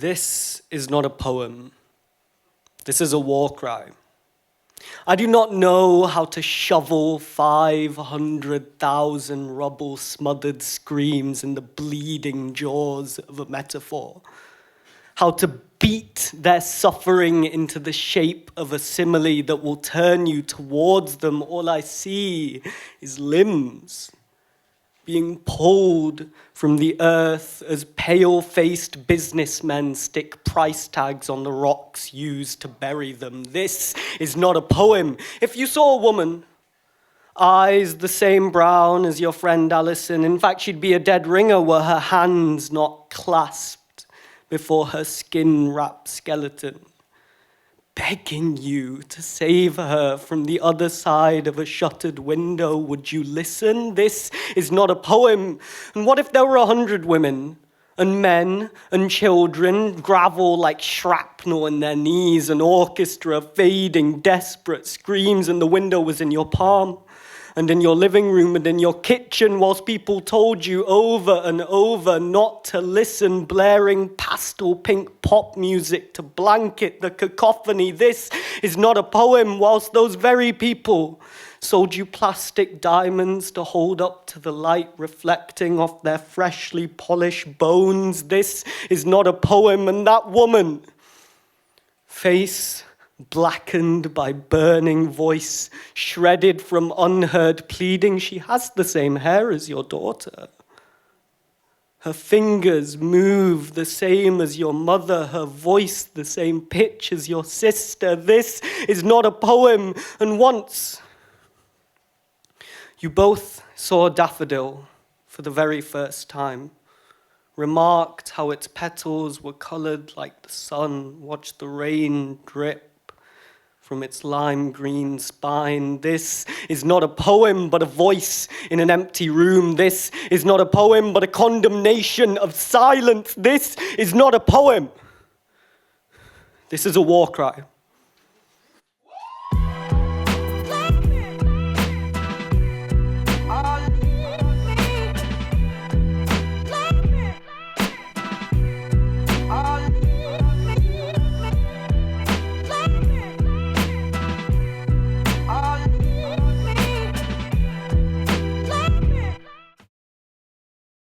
This is not a poem. This is a war cry. I do not know how to shovel 500,000 rubble-smothered screams in the bleeding jaws of a metaphor. How to beat their suffering into the shape of a simile that will turn you towards them. All I see is limbs being pulled from the earth as pale-faced businessmen stick price tags on the rocks used to bury them. This is not a poem. If you saw a woman, eyes the same brown as your friend Alison, in fact, she'd be a dead ringer were her hands not clasped before her skin-wrapped skeleton, begging you to save her from the other side of a shuttered window. Would you listen? This is not a poem. And what if there were 100 women and men and children, gravel like shrapnel in their knees, an orchestra fading, desperate screams, and the window was in your palm and in your living room and in your kitchen, whilst people told you over and over not to listen, blaring pastel pink pop music to blanket the cacophony. This is not a poem, whilst those very people sold you plastic diamonds to hold up to the light reflecting off their freshly polished bones. This is not a poem. And that woman, face blackened by burning voice, shredded from unheard pleading, she has the same hair as your daughter. Her fingers move the same as your mother, her voice the same pitch as your sister. This is not a poem. And once you both saw a daffodil for the very first time, remarked how its petals were colored like the sun, watched the rain drip from its lime green spine. This is not a poem, but a voice in an empty room. This is not a poem, but a condemnation of silence. This is not a poem. This is a war cry.